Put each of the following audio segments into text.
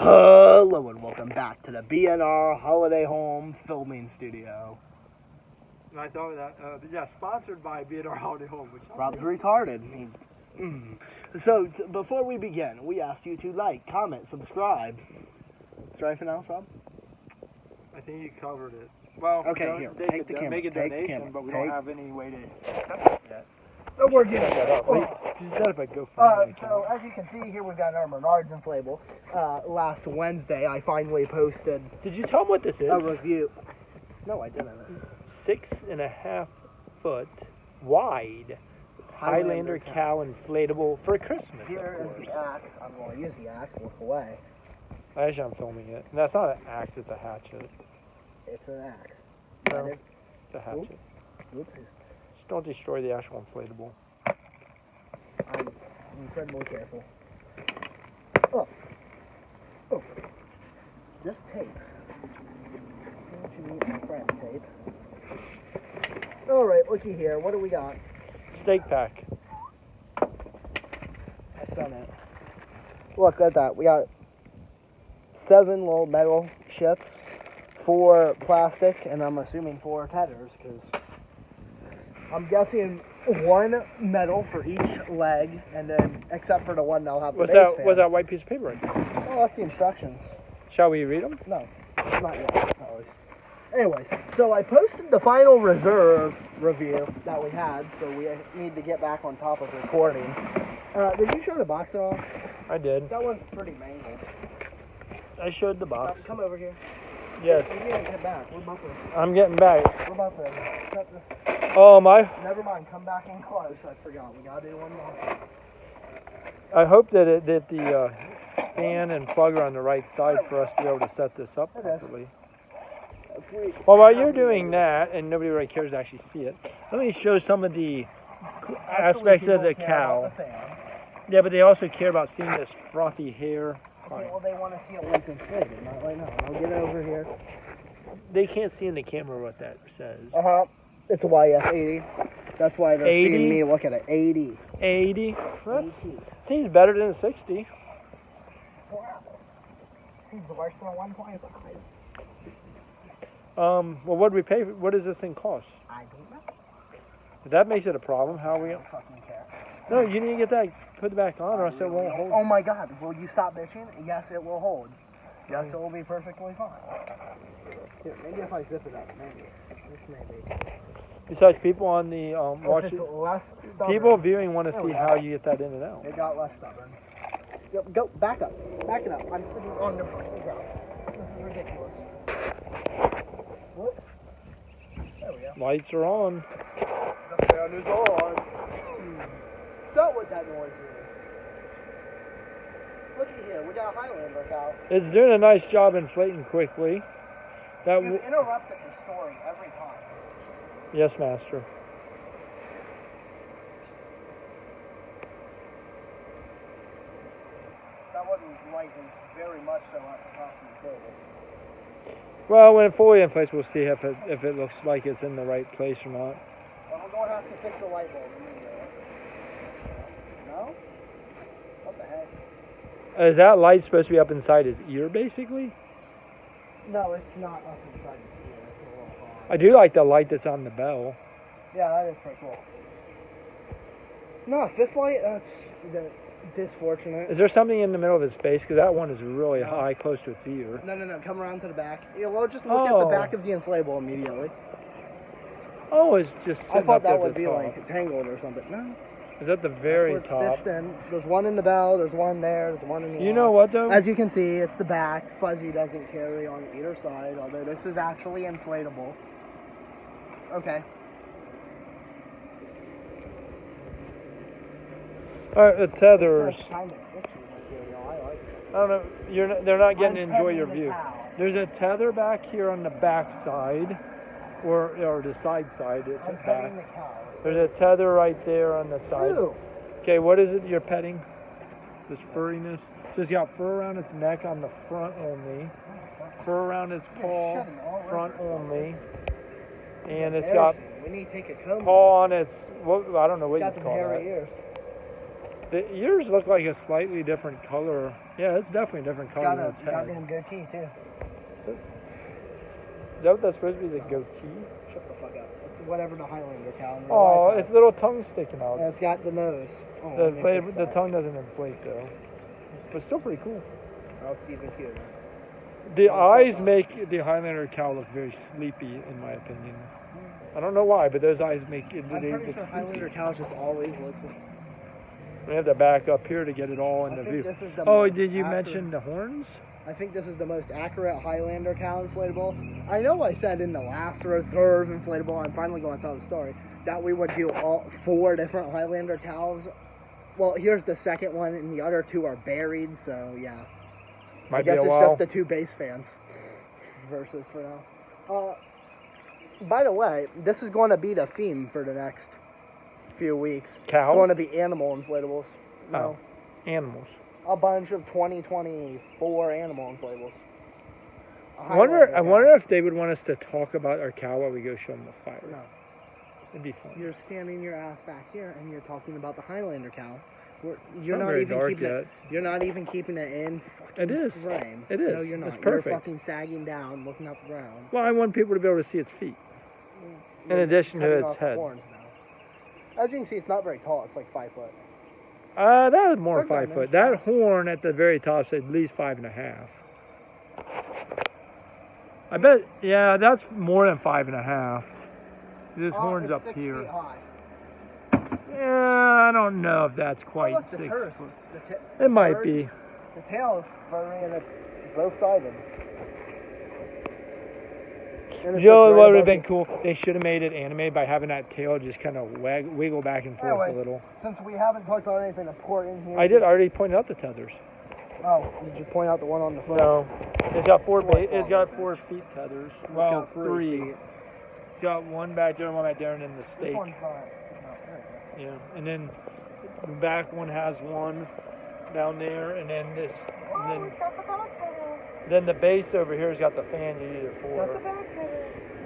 Hello and welcome back to the BNR Holiday Home Filming Studio. And I thought that, sponsored by BNR Holiday Home. Which Rob's retarded. So, before we begin, we ask you to like, comment, subscribe. Is there anything else, Rob? I think you covered it. Well, okay, here, take the camera. Make a take donation, the camera. but we take. don't have any way to accept it yet. Oh, we're getting set up. Oh. You set up a GoFundMe. So, as you can see here, we've got our Menards inflatable. Last Wednesday, I finally posted Did you tell them what this is? a review. No, I didn't. 6.5 foot wide Highlander cow inflatable for Christmas. Here is the axe. I'm going to use the axe. Look away. Actually, I'm filming it. And that's not an axe, it's a hatchet. It's an axe. No, it's a hatchet. Oops. Just don't destroy the actual inflatable. I'm incredibly careful. Oh. This tape. Don't you meet my friend, tape? Alright, looky here. What do we got? Steak pack. I sent it. Look at that. We got 7 little metal shits, 4 plastic, and I'm assuming 4 tethers, because I'm guessing 1 metal for each leg, and then, except for the one that'll have the base fan. What's that white piece of paper right there? Oh, that's the instructions. Shall we read them? No, not yet. Anyways, so I posted the final reserve review that we had, so we need to get back on top of recording. Did you show the box at all? I did. That one's pretty mangled. I showed the box. Come over here. Yes. You need to get back. We're about to. I'm getting back. We're about to set this. Oh my! Never mind. Come back in close. I forgot. We gotta do one more. I hope that the fan and plug are on the right side for us to be able to set this up properly. Well, while you're doing that, and nobody really cares to actually see it, let me show some of the aspects of the cow. Yeah, but they also care about seeing this frothy hair. Okay, well, they want to see it once inflated, not right now. I'll get over here. They can't see in the camera what that says. It's a YF80. That's why they're 80? seeing me look at it. 80. 80? That seems better than 60. Wow. Seems worse than a 1.5. Well, what do we pay? What does this thing cost? I don't know. If that makes it a problem, how are we? I don't fucking care. No, you need to get that put it back on, or else it won't hold. Oh my God! Will you stop bitching? Yes, it will hold. Yes, it will be perfectly fine. Here, maybe if I zip it up, maybe. This maybe. Besides, people on the watching, people viewing want to see how you get that in and out. It got less stubborn. Go back up, back it up. I'm sitting on the fucking ground. This is ridiculous. Whoop. There we go. Lights are on. The fan is on. Not what that noise is. Looky here, we got a Highlander cow. It's doing a nice job inflating quickly. That You've interrupted the story every time. Yes, master. That wasn't right, it's very much so at the top of the table. Well, when it fully inflates, we'll see if it looks like it's in the right place or not. Well, we're going to have to fix the light bulb immediately. No? What the heck? Is that light supposed to be up inside his ear, basically? No, it's not up inside his ear. It's a little far. I do like the light that's on the bell. Yeah, that is pretty cool. No, fifth light, that's disfortunate. Is there something in the middle of his face? Because that one is really high, close to its ear. No, come around to the back. Yeah, well, just look at the back of the inflatable immediately. Oh, it's just sitting I thought up there that at would the be top. like tangled or something. No. It's at the very That's where top. it's stitched in. There's one in the bell, there's one there, there's one in the You know what, though? As you can see, it's the back. Fuzzy doesn't carry on either side, although this is actually inflatable. Okay. All right, the tethers. It's kind of itchy material. I like it. I don't know. They're not getting to I'm enjoy your petting the view. cow. There's a tether back here on the back side, or the side. It's I'm back. petting the cow. There's a tether right there on the side. Ew. Okay, what is it you're petting? This furriness. So it's got fur around its neck on the front only, fur around its paw, front only, and it's got We need to take a comb. paw on its. I don't know what It's got you some call hairy that. ears. The ears look like a slightly different color. Yeah, it's definitely a different color than its head. goddamn goatee too. Is that what that's supposed to be? Is it goatee? Shut the fuck up. It's whatever the Highlander cow. Oh, its little tongue sticking out. And it's got the nose. Oh, The tongue doesn't inflate though. But still pretty cool. Oh, it's even cuter. The eyes make the Highlander cow look very sleepy, in my opinion. I don't know why, but those eyes make it. I'm pretty sure Highlander cows just always looks. We have to back up here to get it all in the view. Oh, did you mention the horns? I think this is the most accurate Highlander cow inflatable. I know I said in the last reserve inflatable, I'm finally going to tell the story, that we would do all 4 different Highlander cows. Well, here's the second one, and the other 2 are buried, so yeah. I guess it's just the 2 base fans versus for now. By the way, this is going to be the theme for the next few weeks. Cow? It's going to be animal inflatables. No. Oh, animals. A bunch of 2024 animal inflatables. I wonder if they would want us to talk about our cow while we go show them the fire. No. It'd be fun. You're standing your ass back here and you're talking about the Highlander cow. You're not even keeping it in fucking frame. It is. No, you're not. It's perfect. You're fucking sagging down, looking at the ground. Well, I want people to be able to see its feet. In addition to its head. As you can see, it's not very tall. It's like 5 foot. That is more 5 foot. That horn at the very top is at least 5.5. I bet, yeah, that's more than 5.5. This horn's up 6 here. feet high. Yeah, I don't know if that's quite 6 foot. It might be. The tail is furry and it's both sided. You know what would have been cool? They should have made it animated by having that tail just kind of wiggle back and forth a little. Since we haven't talked about anything important here. I already pointed out the tethers. Oh, did you point out the one on the front? No. It's got 4 feet tethers. Well, got 3. feet. It's got one back there and one back there, and then the stake. This one's not. Yeah, and then the back one has one down there, and then this. And then the base over here has got the fan you need it for.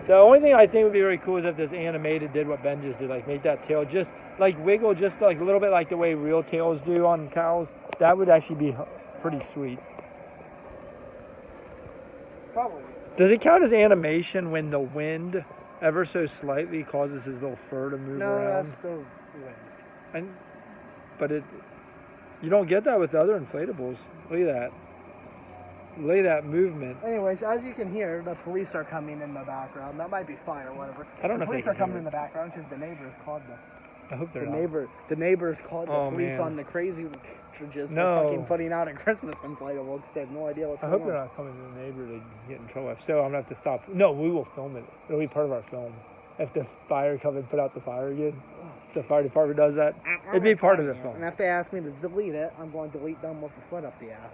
The only thing I think would be very cool is if this animated did what Ben just did, like make that tail just like wiggle, just like a little bit like the way real tails do on cows. That would actually be pretty sweet. Probably. Does it count as animation when the wind ever so slightly causes his little fur to move around? No, that's the wind. But you don't get that with the other inflatables. Look at that. Look at that movement. Anyways, as you can hear, the police are coming in the background. That might be fire or whatever. I don't know if the police they are can coming hear in the background because the neighbors called them. I hope they're the not. The neighbors called the police man. on the crazy just No. for fucking putting out a Christmas inflatable because they have no idea what's I going hope they're not coming to the neighbor to get in trouble. If so, I'm going to have to stop. No, we will film it. It'll be part of our film. If the fire comes and put out the fire again, if the fire department does that, it'd be part of the film. And if they ask me to delete it, I'm going to delete them with a foot up the ass.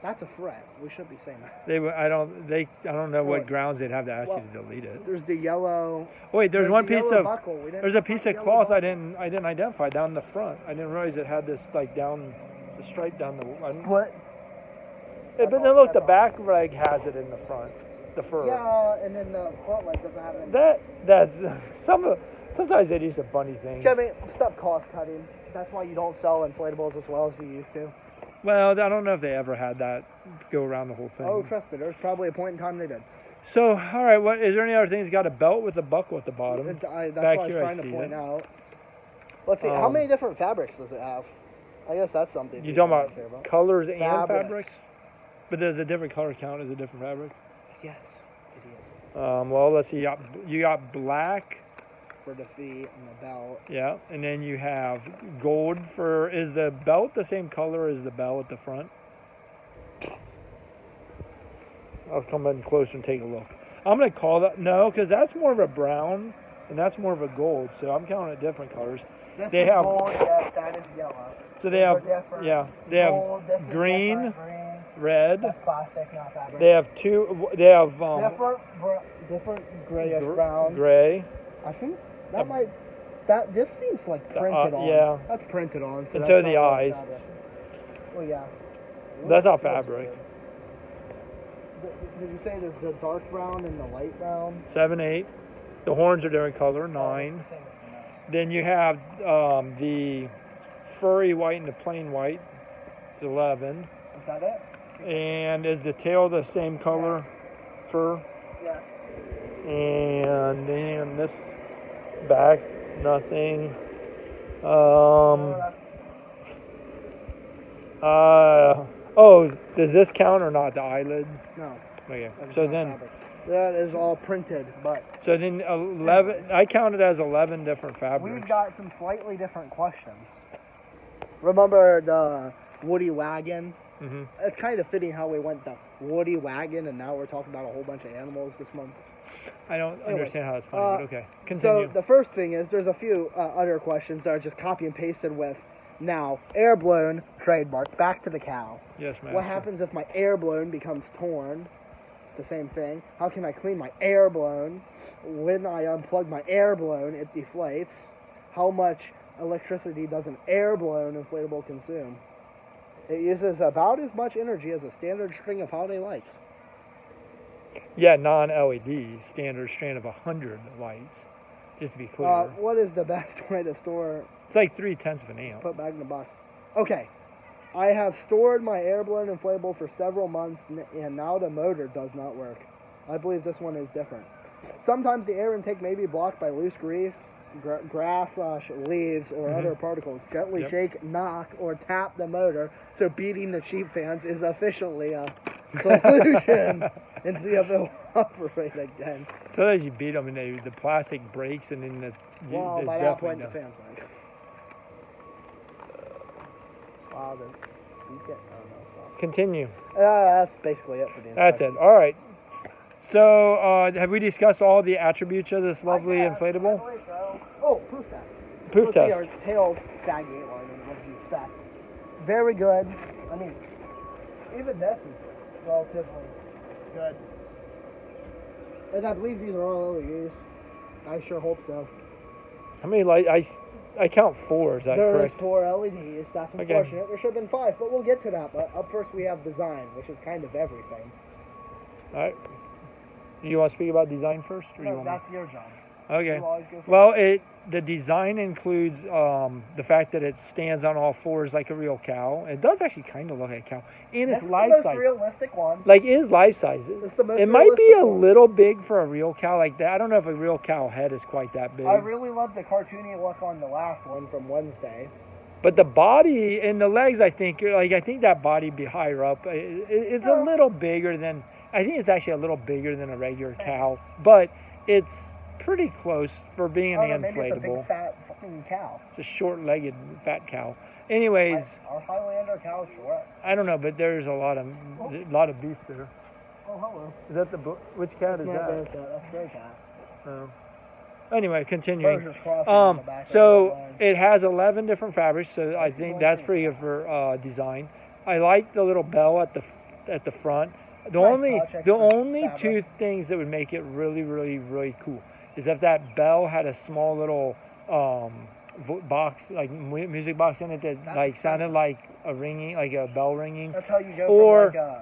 That's a threat. We should be saying that. I don't know what grounds they'd have to ask you to delete it. There's the yellow. Wait, there's one piece of buckle. There's a piece of cloth I didn't identify down the front. I didn't realize it had this like down the stripe down the. Split. But then look, the back leg has it in the front, the fur. Yeah, and then the front leg doesn't have it. That's sometimes they do some funny things. Jimmy, stop cost cutting. That's why you don't sell inflatables as well as you used to. Well, I don't know if they ever had that go around the whole thing. Oh, trust me, there's probably a point in time they did. So, all right, what is there any other things? It's got a belt with a buckle at the bottom. That's what I was trying to point out. Let's see, how many different fabrics does it have? I guess that's something. You talking about colors and fabrics? But does a different color count as a different fabric? Yes, it is. Well, let's see. You got black for the feet and the belt. Yeah, and then you have gold for. Is the belt the same color as the bell at the front? I'll come in closer and take a look. I'm gonna call that because that's more of a brown and that's more of a gold. So I'm counting at different colors. This is gold. Yes, that is yellow. So they have gold, have green, red. That's plastic, not fabric. They have different grayish brown. Gray. I think this seems like printed on. Yeah. That's printed on. And so the eyes. Well, yeah. That's not fabric. Did you say there's the dark brown and the light brown? 7, 8. The horns are different color. 9. Then you have the furry white and the plain white, it's 11. Is that it? And is the tail the same color fur? Yes. And then this back, nothing. Oh, does this count or not? The eyelid? No. Okay. So then fabric. That is all printed, but so then 11. I counted as 11 different fabrics. we've got some slightly different questions. Remember the Woody Wagon? Mm-hmm. It's kind of fitting how we went the Woody Wagon, and now we're talking about a whole bunch of animals this month. I don't understand how that's funny, but okay. Continue. So the first thing is there's a few other questions that are just copy and pasted with now air blown trademark back to the cow. Yes, ma'am. What happens if my air blown becomes torn? It's the same thing. How can I clean my air blown? When I unplug my air blown, it deflates. How much electricity does an air blown inflatable consume? It uses about as much energy as a standard string of holiday lights. Yeah, non-LED, standard strand of 100 lights, just to be clear. What is the best way to store? It's like 0.3 of an amp. Put back in the box. Okay. I have stored my air-blown inflatable for several months, and now the motor does not work. I believe this one is different. Sometimes the air intake may be blocked by loose grass, leaves, or other particles. Gently shake, knock, or tap the motor, so beating the cheap fans is efficiently a solution, and see if it will operate again. Sometimes you beat them and the plastic breaks, and then Well, by that point, the fans like. Wow, Continue. That's basically it for the inspection. That's it. All right. So, have we discussed all the attributes of this lovely inflatable? I believe so. Oh, proof test. Proof test. See our tails saggy lining, what do you expect? Very good. I mean, even this is relatively good. And I believe these are all LEDs. I sure hope so. How many lights? I count 4. Is that There correct? is 4 LEDs. That's unfortunate. Okay. There should have been 5, but we'll get to that. But up first we have design, which is kind of everything. All right. You want to speak about design first? Or you No, want that's your job. Okay. You always go first. Well, the design includes the fact that it stands on all 4s like a real cow. It does actually kind of look like a cow, and This it's is life the most size. realistic one. Like it is life size. This is the most It might be a realistic one. little big for a real cow like that. I don't know if a real cow head is quite that big. I really love the cartoony look on the last one from Wednesday. But the body and the legs, I think that body be higher up. It's a little bigger than. I think it's actually a little bigger than a regular cow, but it's pretty close for being an Maybe it's a big inflatable. fat fucking cow. It's a short-legged fat cow. Anyways, Our Highlander cow short. I don't know, but there's a lot of beef there. Oh, hello. Is that which cat That's is not that? bear cat. That's gray cat. Oh. Anyway, continuing. Birds just crossing on the back of So the line. it has 11 different fabrics, so I think that's pretty good for design. I like the little bell at the front. The Nice touch, only extra two fabric. things that would make it really, really, really cool is if that bell had a small little box, like music box in it that That's like sounded expensive. like a ringing, like a bell ringing. That's how you go or- from like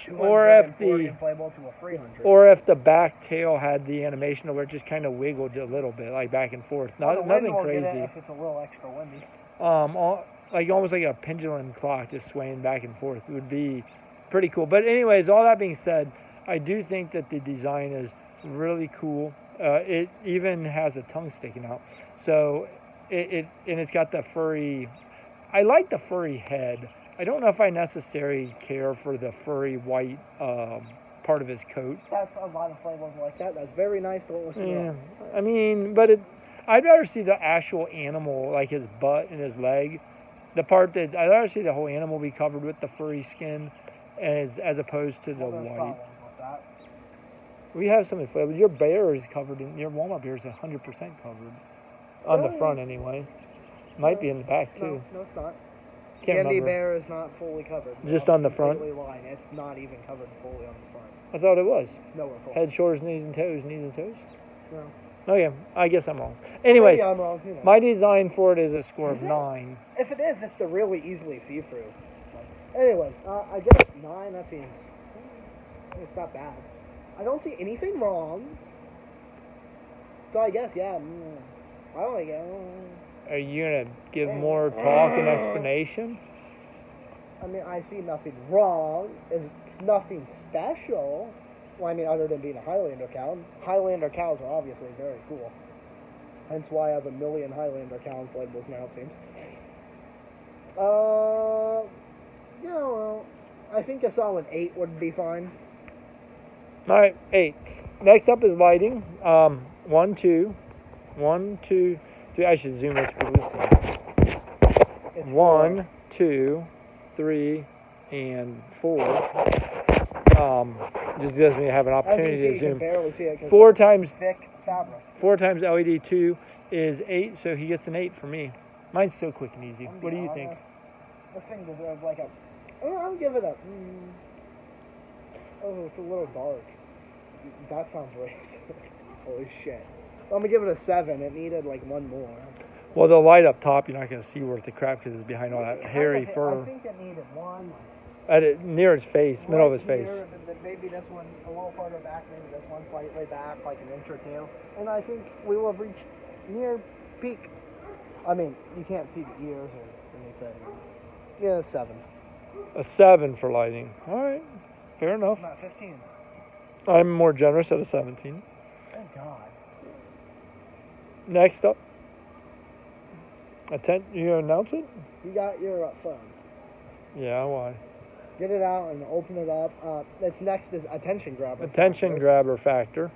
a or if 240 the- inflatable to a 300. Or if the back tail had the animation where it just kind of wiggled a little bit, like back and forth. Well, the wind Nothing will get it crazy. if it's a little extra windy. Like almost like a pendulum clock just swaying back and forth. It would be pretty cool. But anyways, all that being said, I do think that the design is really cool. It even has a tongue sticking out. So it's got the furry. I like the furry head. I don't know if I necessarily care for the furry white part of his coat. That's a lot of inflatables like that. That's very nice. Don't listen to Yeah, that. I mean, but I'd rather see the actual animal, like his butt and his leg. The part that I'd rather see the whole animal be covered with the furry skin, as opposed to the Well, there's white. problems with that. We have some inflatable. Your bear is covered in. Your Walmart bear is 100% covered on the Really? front anyway. Might be in the back too. No, it's not. Can't Candy remember. bear is not fully covered. Just I'm on the front? completely lying. It's not even covered fully on the front. I thought it was It's nowhere close. head, shoulders, knees and toes. Knees and toes. No. Okay, I guess I'm wrong. Anyways, Maybe I'm wrong. Who knows? my design for it is a score of Is it? 9. If it is, it's the really easily see-through. Anyways, I guess 9. That seems. It's not bad. I don't see anything wrong. So I guess I don't like it. Are you gonna give more talk and explanation? I mean, I see nothing wrong. It's nothing special. Well, I mean, other than being a Highlander cow. Highlander cows are obviously very cool. Hence why I have 1 million Highlander cow inflatables now, it seems. Yeah, well, I think a solid 8 would be fine. All right, 8. Next up is lighting. 1, 2, 1, 2, 3. I should zoom this for listening. 1, 2, 3, and 4. Just gives me have an opportunity to you zoom. can barely see it 4 times thick fabric. 4 times LED 2 is 8, so he gets an 8 for me. Mine's so quick and easy. What do you think? This thing deserves like a. I'll give it a. Oh, it's a little dark. That sounds racist. Holy shit. I'm gonna give it a 7. It needed like 1 more. Well, the light up top, you're not gonna see worth the crap because it's behind all that hairy fur. I think it needed 1. Near his face, middle of his face. Maybe this one a little farther back, maybe this one slightly back, like an inch or 2. And I think we will have reached near peak. I mean, you can't see the ears or anything. Yeah, 7. A 7 for lighting. All right, fair enough. Not 15. I'm more generous at a 17. Thank God. Next up, you announce it? You got your phone. Yeah, why? Get it out and open it up. That's next is attention grabber. Attention grabber factor.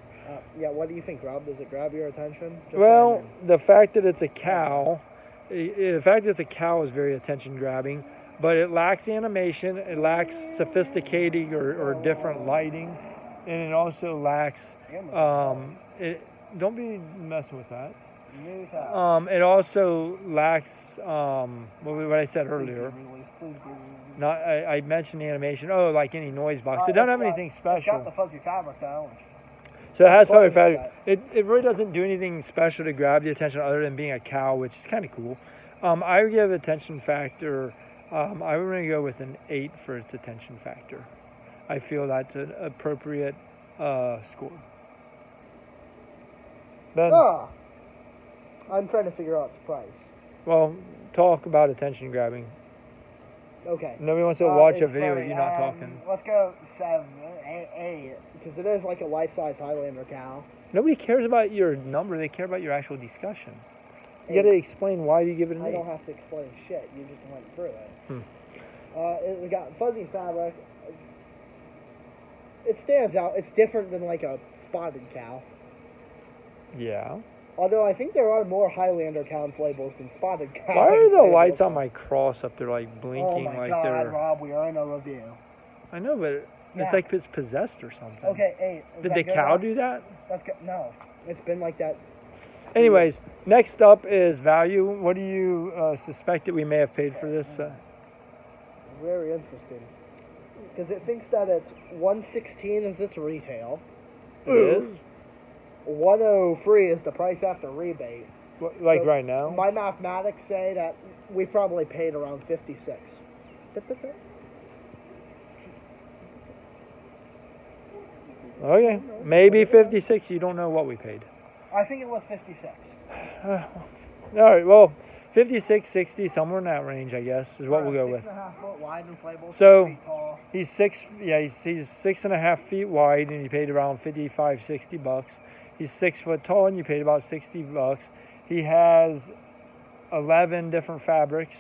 Yeah, what do you think, Rob? Does it grab your attention? Well, the fact that it's a cow, is very attention grabbing, but it lacks animation, it lacks sophisticated or different lighting, and it also lacks. Don't be messing with that. It also lacks what I said earlier. I mentioned the animation. Oh, like any noise box. It doesn't have anything special. It's got the fuzzy fabric though. So it has fuzzy fabric. It really doesn't do anything special to grab the attention other than being a cow, which is kind of cool. I would give attention factor. I'm going to go with an 8 for its attention factor. I feel that's an appropriate score. Ben, I'm trying to figure out its price. Well, talk about attention grabbing. Okay. Nobody wants to watch a video with you not talking. Let's go 7, 8, because it is like a life-size Highlander cow. Nobody cares about your number. They care about your actual discussion. You got to explain why you give it an 8. I don't have to explain shit. You just went through it. It got fuzzy fabric. It stands out. It's different than like a spotted cow. Yeah. Although I think there are more Highlander cow inflatables than spotted cow. Why are the lights on my cross up there like blinking oh my like God, they're? Rob, we are in a review. I know, but it's like it's possessed or something. Okay, 8. Did the cow do that? That's good. No, it's been like that. Anyways, next up is value. What do you suspect that we may have paid for this? Very interesting. Because it thinks that it's 116 is its retail. It is? 103 is the price after rebate. Like So right now? My mathematics say that we probably paid around 56. Okay, maybe 56. You don't know what we paid. I think it was 56. All right, well, 56, 60, somewhere in that range, I guess, is what we'll go with. 6.5 foot wide inflatable, So 6 feet tall. he's he's 6.5 feet wide, and you paid around $55-$60. He's 6 foot tall, and you paid about $60. He has 11 different fabrics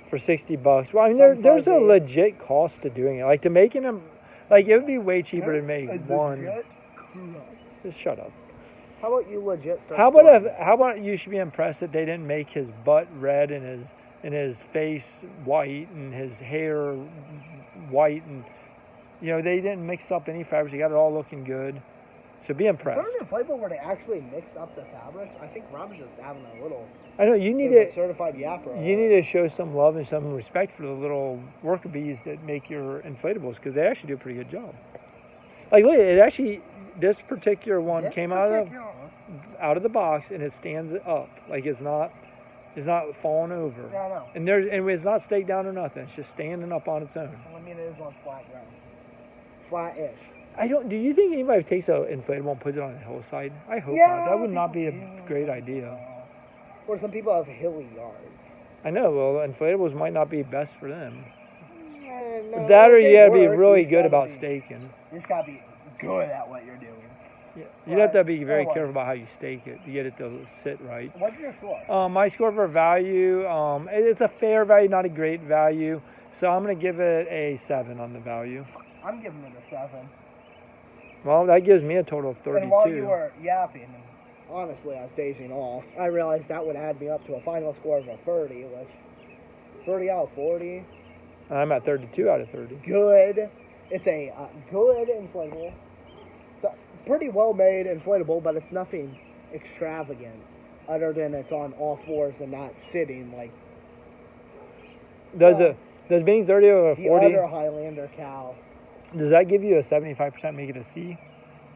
for $60. Well, I mean, there's a legit cost to doing it. Like to making them, like it would be way cheaper to make one. Just shut up. How about you legit start? How about you should be impressed that they didn't make his butt red and his face white and his hair white, and they didn't mix up any fabrics. They got it all looking good. So be impressed. Is there an inflatable where they actually mixed up the fabrics? I think Rob's just having a little. I know you need to certified yapper. You need to show some love and some respect for the little worker bees that make your inflatables, because they actually do a pretty good job. Like look, it actually. This particular one came out of the box, and it stands up like it's not falling over. Yeah, I know. And it's not staked down or nothing. It's just standing up on its own. I mean, it is on flat ground, flat-ish. Do you think anybody takes an inflatable and puts it on a hillside? I hope not. That would not be a great idea. Or some people have hilly yards. I know. Well, inflatables might not be best for them. No, That or you gotta be work, really you good gotta about be- staking. You just gotta be good at what you're doing. Yeah. You'd have to be very Otherwise- careful about how you stake it to get it to sit right. What's your score? My score for value, it's a fair value, not a great value. So I'm going to give it a 7 on the value. I'm giving it a 7. Well, that gives me a total of 32. And while you were yapping, honestly, I was dazing off. I realized that would add me up to a final score of a 30, which 30 out of 40. I'm at 32 out of 30. Good. It's a good inflatable. It's a pretty well made inflatable, but it's nothing extravagant other than it's on all fours and not sitting like Does being 30 over a the 40, other Highlander cow. does that give you a 75% make it a C?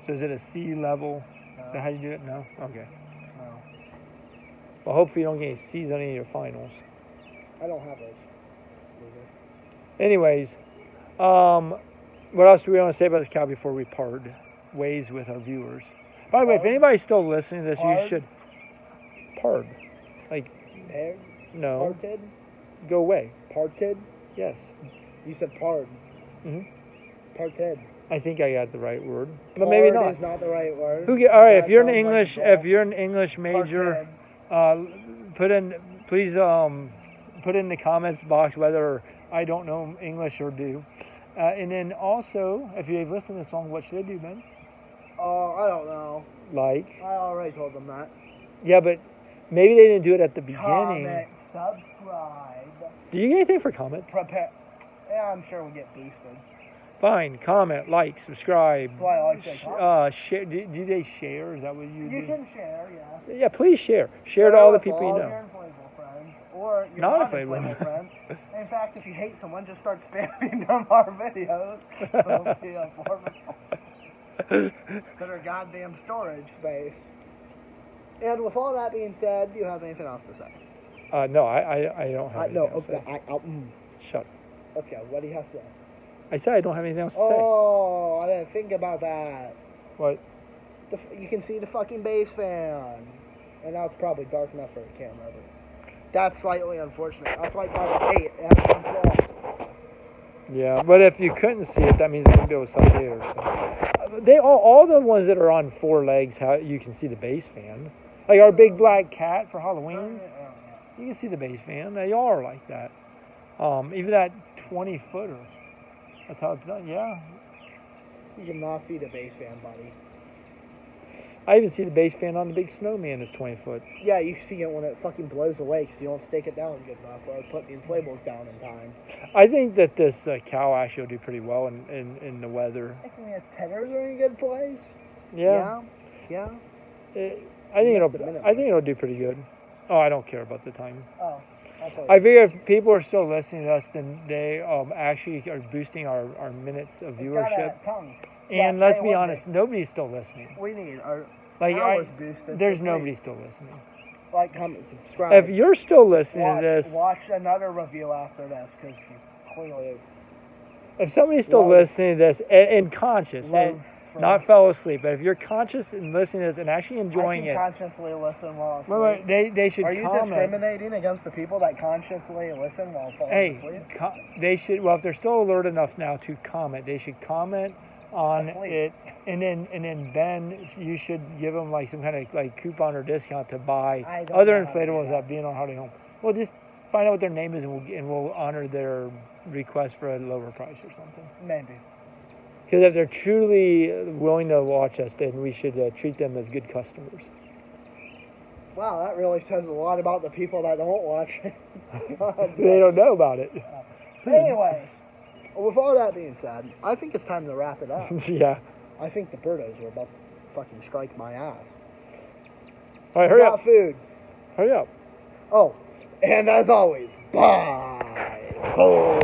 So is it a C level? No. Is that how you do it? No? Okay. No, Well, hopefully you don't get any C's on any of your finals. I don't have those. Anyways, what else do we want to say about this cow before we part ways with our viewers? By the way, if Pard? anybody's still listening to this, Pard? you should pard. Like, Paired? no, Parted? go away. Parted? Yes. You said pard. Mhm. Parted. I think I got the right word, but maybe Pard not. is not the right word. All right, if That you're an sounds like English, a if you're an English major, please put in the comments box whether I don't know English or do. And then also, if you've listened to this song, what should I do, Ben? I don't know. Like, I already told them that. yeah, but maybe they didn't do it at the beginning. Comment, subscribe, Do you get anything for comments? prepare. Yeah, I'm sure we'll get boosted. Fine, comment, like, subscribe. That's why I like to say comment. Share. Do they share? Is that what you do? You can share, yeah. Yeah, please share. Share to all the people you All know. your inflatable friends, or your Not non-inflatable inflatable. friends. In fact, if you hate someone, just start spamming them our videos. It'll be a that are goddamn storage space. And with all that being said, do you have anything else to say? No, I don't have anything No, else to okay. say. Shut up. Let's go. What do you have to say? I said I don't have anything else to say. Oh, I didn't think about that. What? You can see the fucking base fan. And now it's probably dark enough for the camera, but that's slightly unfortunate. That's why I probably hate it. Has some flaws. Yeah, but if you couldn't see it, that means it would be able to suck air. So. They all the ones that are on 4 legs, how you can see the base fan. Like our big black cat for Halloween, you can see the base fan. They all are like that. Even that 20-footer. That's how it's done. Yeah. You cannot see the base fan, buddy. I even see the base fan on the big snowman that's 20 foot. Yeah, you see it when it fucking blows away because you don't stake it down good enough or put the inflatables down in time. I think that this cow actually will do pretty well in the weather. I think its tethers are in a good place. Yeah. Yeah. I think Missed a minute, it'll do pretty good. Oh, I don't care about the time. Oh, I figure if people are still listening to us, then they actually are boosting our minutes of viewership. And let's be honest, nobody's still listening. We need our Like boosted. there's so nobody please, still listening. like, comment, subscribe. If you're still listening to this, watch another review after this because you clearly if somebody's still Love. listening to this and conscious, love. for not us. fell asleep, but if you're conscious and listening to this and actually enjoying I it, can consciously listen while wait, asleep. they should Are you comment. discriminating against the people that consciously listen while falling asleep? Hey, they should. Well, if they're still alert enough now to comment, they should comment on Asleep. it, and then Ben, you should give them like some kind of like coupon or discount to buy I don't other know how to do inflatables that. that being on Hardy Home. Well, just find out what their name is, and we'll honor their request for a lower price or something. Maybe. Because if they're truly willing to watch us, then we should treat them as good customers. Wow, that really says a lot about the people that don't watch. They don't know about it. Anyways, with all that being said, I think it's time to wrap it up. Yeah. I think the birdos are about to fucking strike my ass. All right, We hurry got up. food. Hurry up. Oh, and as always, bye.